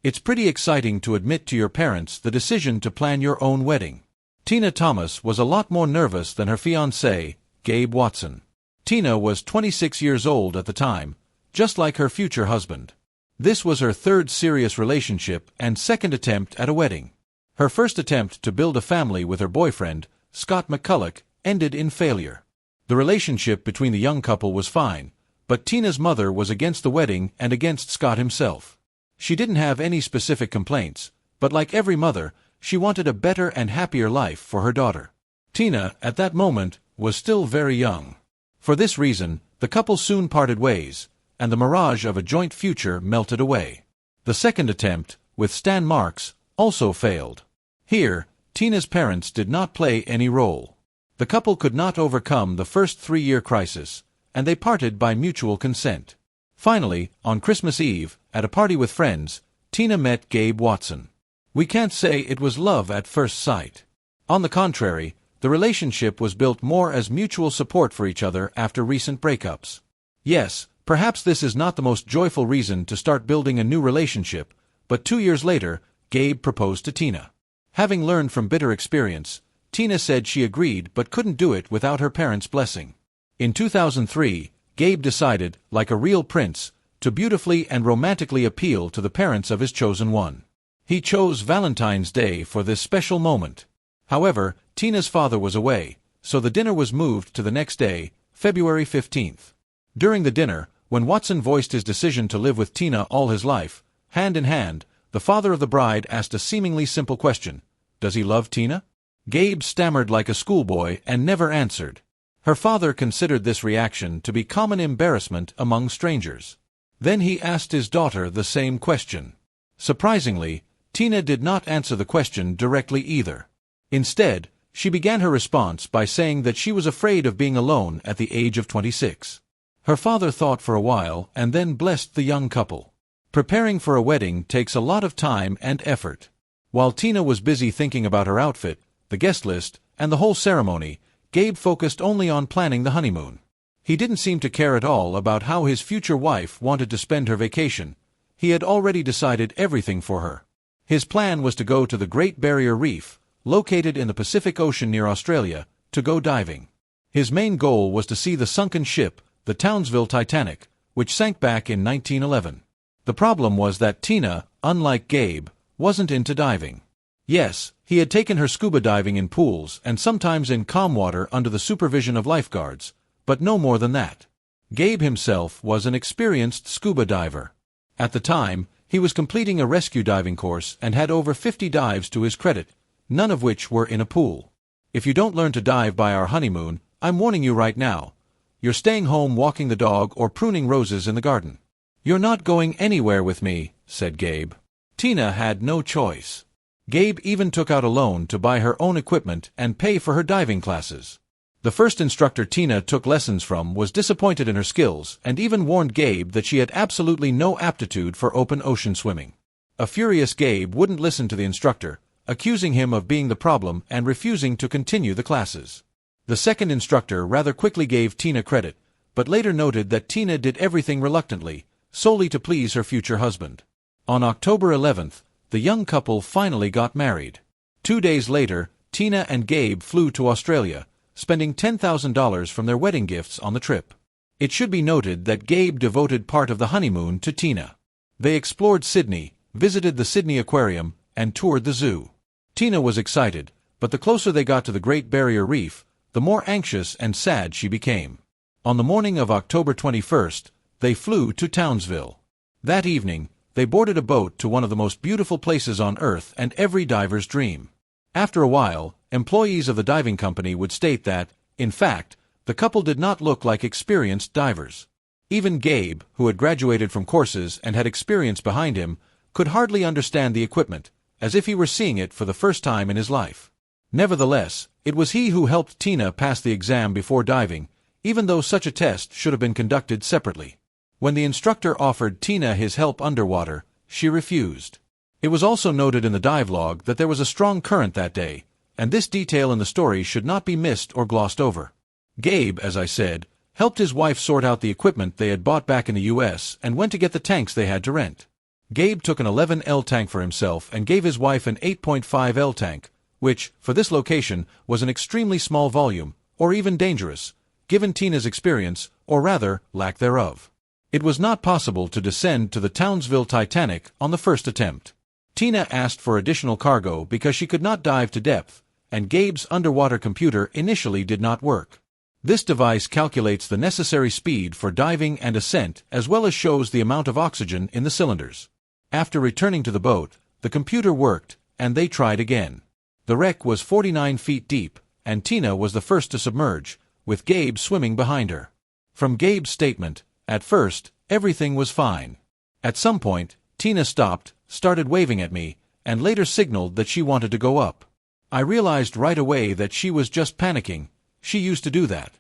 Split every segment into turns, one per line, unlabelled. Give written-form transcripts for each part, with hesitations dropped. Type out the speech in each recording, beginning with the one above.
It's pretty exciting to admit to your parents the decision to plan your own wedding. Tina Thomas was a lot more nervous than her fiancé, Gabe Watson. Tina was 26 years old at the time, just like her future husband. This was her third serious relationship and second attempt at a wedding. Her first attempt to build a family with her boyfriend, Scott McCulloch, ended in failure. The relationship between the young couple was fine, but Tina's mother was against the wedding and against Scott himself. She didn't have any specific complaints, but like every mother, she wanted a better and happier life for her daughter. Tina, at that moment, was still very young. For this reason, the couple soon parted ways, and the mirage of a joint future melted away. The second attempt, with Stan Marks, also failed. Here, Tina's parents did not play any role. The couple could not overcome the first 3-year crisis, and they parted by mutual consent. Finally, on Christmas Eve, at a party with friends, Tina met Gabe Watson. We can't say it was love at first sight. On the contrary, the relationship was built more as mutual support for each other after recent breakups. Yes, perhaps this is not the most joyful reason to start building a new relationship, but 2 years later, Gabe proposed to Tina. Having learned from bitter experience, Tina said she agreed but couldn't do it without her parents' blessing. In 2003, Gabe decided, like a real prince, to beautifully and romantically appeal to the parents of his chosen one. He chose Valentine's Day for this special moment. However, Tina's father was away, so the dinner was moved to the next day, February 15th. During the dinner, when Watson voiced his decision to live with Tina all his life, hand in hand, the father of the bride asked a seemingly simple question: does he love Tina? Gabe stammered like a schoolboy and never answered. Her father considered this reaction to be common embarrassment among strangers. Then he asked his daughter the same question. Surprisingly, Tina did not answer the question directly either. Instead, she began her response by saying that she was afraid of being alone at the age of 26. Her father thought for a while and then blessed the young couple. Preparing for a wedding takes a lot of time and effort. While Tina was busy thinking about her outfit, the guest list, and the whole ceremony, Gabe focused only on planning the honeymoon. He didn't seem to care at all about how his future wife wanted to spend her vacation. He had already decided everything for her. His plan was to go to the Great Barrier Reef, located in the Pacific Ocean near Australia, to go diving. His main goal was to see the sunken ship, the Townsville Titanic, which sank back in 1911. The problem was that Tina, unlike Gabe, wasn't into diving. Yes, he had taken her scuba diving in pools and sometimes in calm water under the supervision of lifeguards, but no more than that. Gabe himself was an experienced scuba diver. At the time, he was completing a rescue diving course and had over 50 dives to his credit, none of which were in a pool. If you don't learn to dive by our honeymoon, I'm warning you right now. You're staying home walking the dog or pruning roses in the garden. You're not going anywhere with me, said Gabe. Tina had no choice. Gabe even took out a loan to buy her own equipment and pay for her diving classes. The first instructor Tina took lessons from was disappointed in her skills and even warned Gabe that she had absolutely no aptitude for open ocean swimming. A furious Gabe wouldn't listen to the instructor, accusing him of being the problem and refusing to continue the classes. The second instructor rather quickly gave Tina credit, but later noted that Tina did everything reluctantly, solely to please her future husband. On October 11th, the young couple finally got married. 2 days later, Tina and Gabe flew to Australia, spending $10,000 from their wedding gifts on the trip. It should be noted that Gabe devoted part of the honeymoon to Tina. They explored Sydney, visited the Sydney Aquarium, and toured the zoo. Tina was excited, but the closer they got to the Great Barrier Reef, the more anxious and sad she became. On the morning of October 21st, they flew to Townsville. That evening, they boarded a boat to one of the most beautiful places on Earth and every diver's dream. After a while, employees of the diving company would state that, in fact, the couple did not look like experienced divers. Even Gabe, who had graduated from courses and had experience behind him, could hardly understand the equipment, as if he were seeing it for the first time in his life. Nevertheless, it was he who helped Tina pass the exam before diving, even though such a test should have been conducted separately. When the instructor offered Tina his help underwater, she refused. It was also noted in the dive log that there was a strong current that day, and this detail in the story should not be missed or glossed over. Gabe, as I said, helped his wife sort out the equipment they had bought back in the U.S. and went to get the tanks they had to rent. Gabe took an 11L tank for himself and gave his wife an 8.5L tank, which, for this location, was an extremely small volume, or even dangerous, given Tina's experience, or rather, lack thereof. It was not possible to descend to the Townsville Titanic on the first attempt. Tina asked for additional cargo because she could not dive to depth, and Gabe's underwater computer initially did not work. This device calculates the necessary speed for diving and ascent as well as shows the amount of oxygen in the cylinders. After returning to the boat, the computer worked, and they tried again. The wreck was 49 feet deep, and Tina was the first to submerge, with Gabe swimming behind her. From Gabe's statement, at first, everything was fine. At some point, Tina stopped, started waving at me, and later signaled that she wanted to go up. I realized right away that she was just panicking. She used to do that.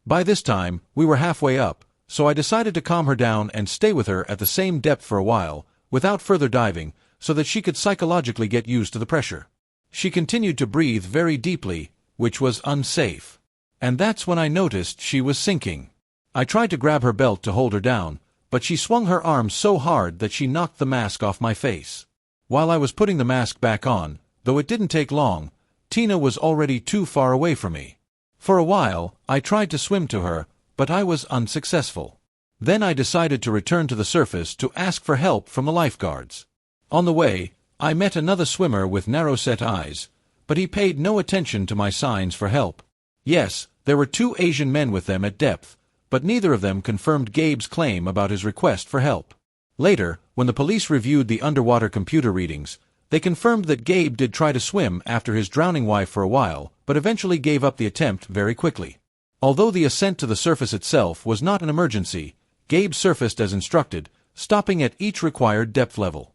By this time, we were halfway up, so I decided to calm her down and stay with her at the same depth for a while, without further diving, so that she could psychologically get used to the pressure. She continued to breathe very deeply, which was unsafe. And that's when I noticed she was sinking. I tried to grab her belt to hold her down, but she swung her arms so hard that she knocked the mask off my face. While I was putting the mask back on, though it didn't take long, Tina was already too far away from me. For a while, I tried to swim to her, but I was unsuccessful. Then I decided to return to the surface to ask for help from the lifeguards. On the way, I met another swimmer with narrow-set eyes, but he paid no attention to my signs for help. Yes, there were 2 Asian men with them at depth, but neither of them confirmed Gabe's claim about his request for help. Later, when the police reviewed the underwater computer readings, they confirmed that Gabe did try to swim after his drowning wife for a while, but eventually gave up the attempt very quickly. Although the ascent to the surface itself was not an emergency, Gabe surfaced as instructed, stopping at each required depth level.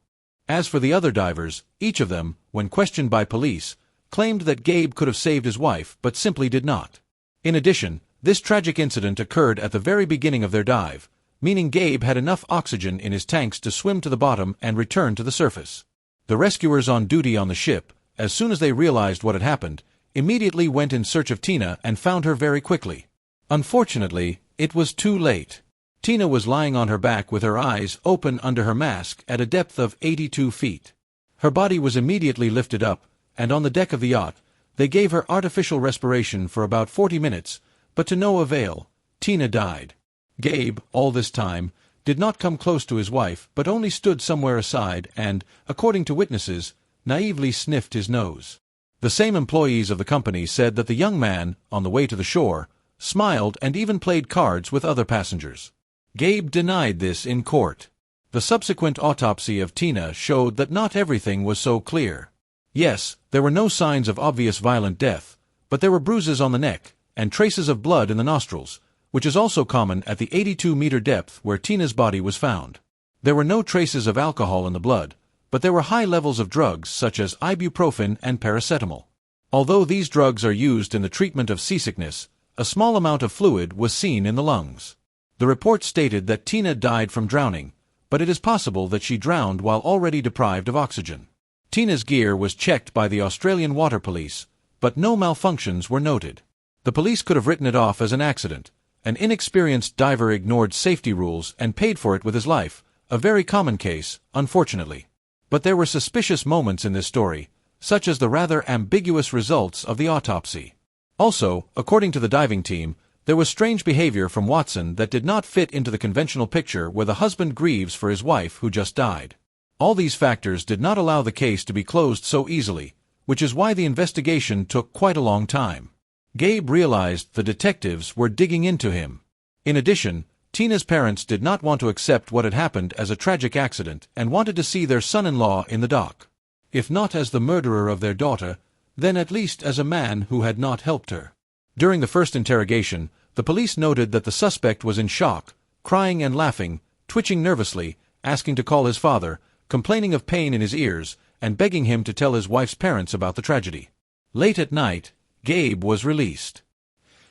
As for the other divers, each of them, when questioned by police, claimed that Gabe could have saved his wife but simply did not. In addition, this tragic incident occurred at the very beginning of their dive, meaning Gabe had enough oxygen in his tanks to swim to the bottom and return to the surface. The rescuers on duty on the ship, as soon as they realized what had happened, immediately went in search of Tina and found her very quickly. Unfortunately, it was too late. Tina was lying on her back with her eyes open under her mask at a depth of 82 feet. Her body was immediately lifted up, and on the deck of the yacht, they gave her artificial respiration for about 40 minutes, but to no avail. Tina died. Gabe, all this time, did not come close to his wife but only stood somewhere aside and, according to witnesses, naively sniffed his nose. The same employees of the company said that the young man, on the way to the shore, smiled and even played cards with other passengers. Gabe denied this in court. The subsequent autopsy of Tina showed that not everything was so clear. Yes, there were no signs of obvious violent death, but there were bruises on the neck and traces of blood in the nostrils, which is also common at the 82-meter depth where Tina's body was found. There were no traces of alcohol in the blood, but there were high levels of drugs such as ibuprofen and paracetamol. Although these drugs are used in the treatment of seasickness, a small amount of fluid was seen in the lungs. The report stated that Tina died from drowning, but it is possible that she drowned while already deprived of oxygen. Tina's gear was checked by the Australian Water Police, but no malfunctions were noted. The police could have written it off as an accident. An inexperienced diver ignored safety rules and paid for it with his life, a very common case, unfortunately. But there were suspicious moments in this story, such as the rather ambiguous results of the autopsy. Also, according to the diving team, there was strange behavior from Watson that did not fit into the conventional picture where the husband grieves for his wife who just died. All these factors did not allow the case to be closed so easily, which is why the investigation took quite a long time. Gabe realized the detectives were digging into him. In addition, Tina's parents did not want to accept what had happened as a tragic accident and wanted to see their son-in-law in the dock. If not as the murderer of their daughter, then at least as a man who had not helped her. During the first interrogation, the police noted that the suspect was in shock, crying and laughing, twitching nervously, asking to call his father, complaining of pain in his ears, and begging him to tell his wife's parents about the tragedy. Late at night, Gabe was released.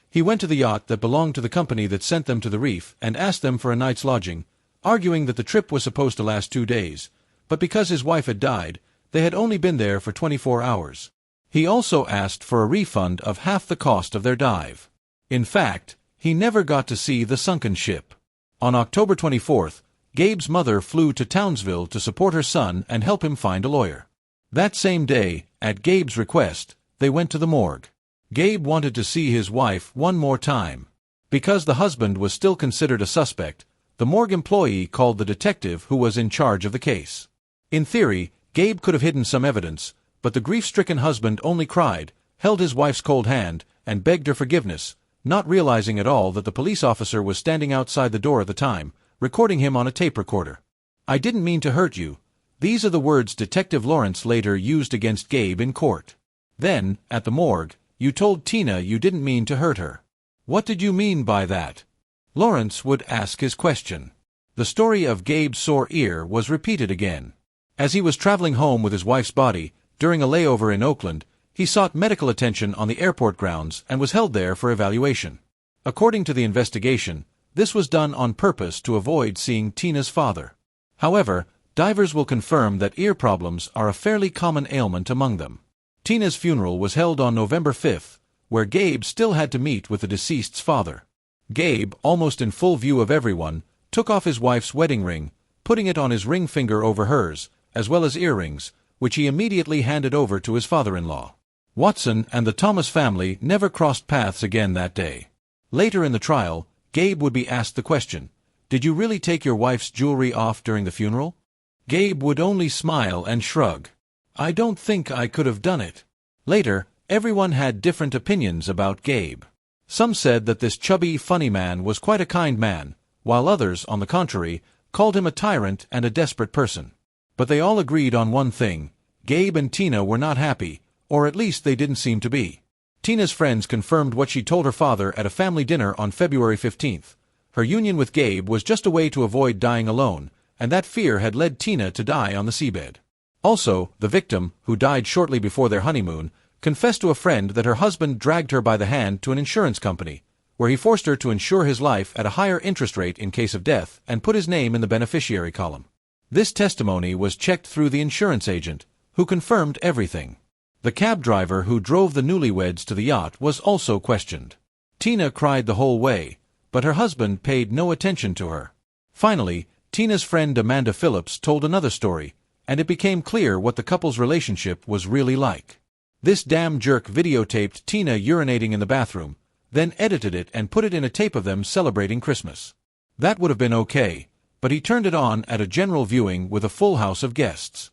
He went to the yacht that belonged to the company that sent them to the reef and asked them for a night's lodging, arguing that the trip was supposed to last 2 days, but because his wife had died, they had only been there for 24 hours. He also asked for a refund of half the cost of their dive. In fact, he never got to see the sunken ship. On October 24th, Gabe's mother flew to Townsville to support her son and help him find a lawyer. That same day, at Gabe's request, they went to the morgue. Gabe wanted to see his wife one more time. Because the husband was still considered a suspect, the morgue employee called the detective who was in charge of the case. In theory, Gabe could have hidden some evidence, but the grief-stricken husband only cried, held his wife's cold hand, and begged her forgiveness, not realizing at all that the police officer was standing outside the door at the time, recording him on a tape recorder. "I didn't mean to hurt you." These are the words Detective Lawrence later used against Gabe in court. Then, at the morgue, "You told Tina you didn't mean to hurt her. What did you mean by that?" Lawrence would ask his question. The story of Gabe's sore ear was repeated again. As he was traveling home with his wife's body, during a layover in Oakland, he sought medical attention on the airport grounds and was held there for evaluation. According to the investigation, this was done on purpose to avoid seeing Tina's father. However, divers will confirm that ear problems are a fairly common ailment among them. Tina's funeral was held on November 5th, where Gabe still had to meet with the deceased's father. Gabe, almost in full view of everyone, took off his wife's wedding ring, putting it on his ring finger over hers, as well as earrings, which he immediately handed over to his father-in-law. Watson and the Thomas family never crossed paths again that day. Later in the trial, Gabe would be asked the question, "Did you really take your wife's jewelry off during the funeral?" Gabe would only smile and shrug. "I don't think I could have done it." Later, everyone had different opinions about Gabe. Some said that this chubby, funny man was quite a kind man, while others, on the contrary, called him a tyrant and a desperate person. But they all agreed on one thing: Gabe and Tina were not happy, or at least they didn't seem to be. Tina's friends confirmed what she told her father at a family dinner on February 15th. Her union with Gabe was just a way to avoid dying alone, and that fear had led Tina to die on the seabed. Also, the victim, who died shortly before their honeymoon, confessed to a friend that her husband dragged her by the hand to an insurance company, where he forced her to insure his life at a higher interest rate in case of death and put his name in the beneficiary column. This testimony was checked through the insurance agent, who confirmed everything. The cab driver who drove the newlyweds to the yacht was also questioned. Tina cried the whole way, but her husband paid no attention to her. Finally, Tina's friend Amanda Phillips told another story, and it became clear what the couple's relationship was really like. This damn jerk videotaped Tina urinating in the bathroom, then edited it and put it in a tape of them celebrating Christmas. That would have been okay, but he turned it on at a general viewing with a full house of guests.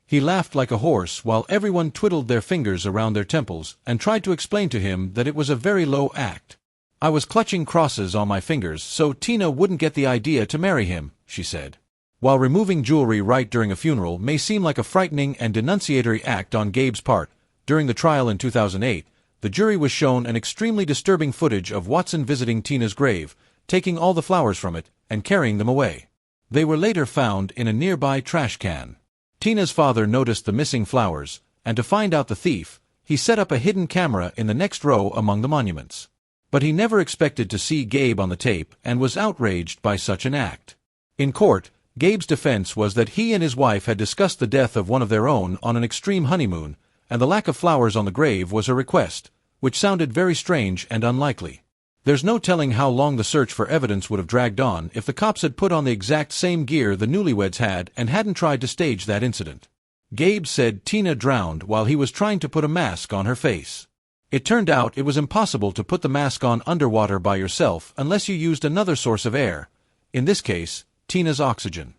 He laughed like a horse while everyone twiddled their fingers around their temples and tried to explain to him that it was a very low act. "I was clutching crosses on my fingers so Tina wouldn't get the idea to marry him," she said. While removing jewelry right during a funeral may seem like a frightening and denunciatory act on Gabe's part, during the trial in 2008, the jury was shown an extremely disturbing footage of Watson visiting Tina's grave, taking all the flowers from it, and carrying them away. They were later found in a nearby trash can. Tina's father noticed the missing flowers, and to find out the thief, he set up a hidden camera in the next row among the monuments. But he never expected to see Gabe on the tape and was outraged by such an act. In court, Gabe's defense was that he and his wife had discussed the death of one of their own on an extreme honeymoon, and the lack of flowers on the grave was a request, which sounded very strange and unlikely. There's no telling how long the search for evidence would have dragged on if the cops had put on the exact same gear the newlyweds had and hadn't tried to stage that incident. Gabe said Tina drowned while he was trying to put a mask on her face. It turned out it was impossible to put the mask on underwater by yourself unless you used another source of air, in this case, Tina's oxygen.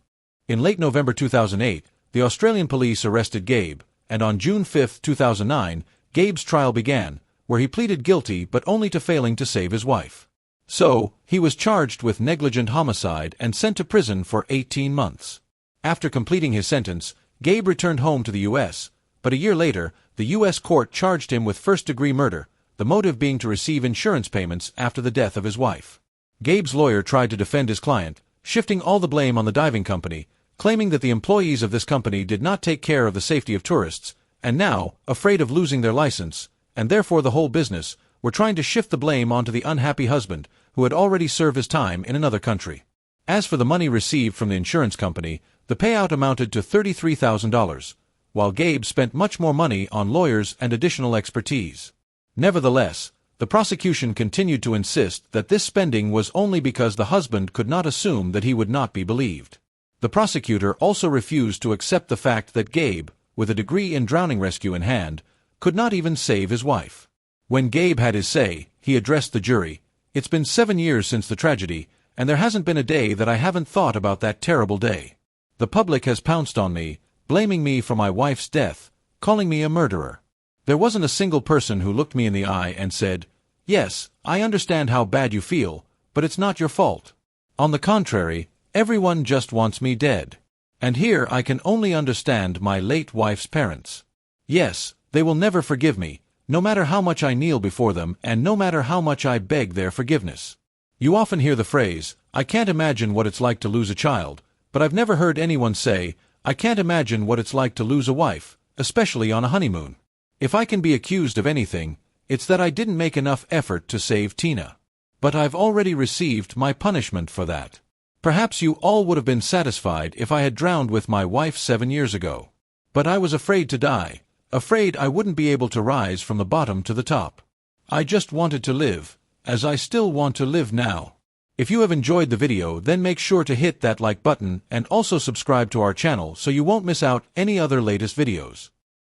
In late November 2008, the Australian police arrested Gabe, and on June 5, 2009, Gabe's trial began, where he pleaded guilty but only to failing to save his wife. So, he was charged with negligent homicide and sent to prison for 18 months. After completing his sentence, Gabe returned home to the U.S., but a year later, the U.S. court charged him with first-degree murder, the motive being to receive insurance payments after the death of his wife. Gabe's lawyer tried to defend his client, shifting all the blame on the diving company, claiming that the employees of this company did not take care of the safety of tourists, and now, afraid of losing their license, and therefore the whole business, were trying to shift the blame onto the unhappy husband, who had already served his time in another country. As for the money received from the insurance company, the payout amounted to $33,000, while Gabe spent much more money on lawyers and additional expertise. Nevertheless, the The prosecution continued to insist that this spending was only because the husband could not assume that he would not be believed. The prosecutor also refused to accept the fact that Gabe, with a degree in drowning rescue in hand, could not even save his wife. When Gabe had his say, he addressed the jury. "It's been 7 years since the tragedy, and there hasn't been a day that I haven't thought about that terrible day. The public has pounced on me, blaming me for my wife's death, calling me a murderer. There wasn't a single person who looked me in the eye and said, 'Yes, I understand how bad you feel, but it's not your fault.' On the contrary, everyone just wants me dead. And here I can only understand my late wife's parents. Yes, they will never forgive me, no matter how much I kneel before them and no matter how much I beg their forgiveness." You often hear the phrase, "I can't imagine what it's like to lose a child," but I've never heard anyone say, "I can't imagine what it's like to lose a wife, especially on a honeymoon." If I can be accused of anything, it's that I didn't make enough effort to save Tina. But I've already received my punishment for that. Perhaps you all would have been satisfied if I had drowned with my wife 7 years ago. But I was afraid to die, afraid I wouldn't be able to rise from the bottom to the top. I just wanted to live, as I still want to live now. If you have enjoyed the video, then make sure to hit that like button and also subscribe to our channel so you won't miss out any other latest videos.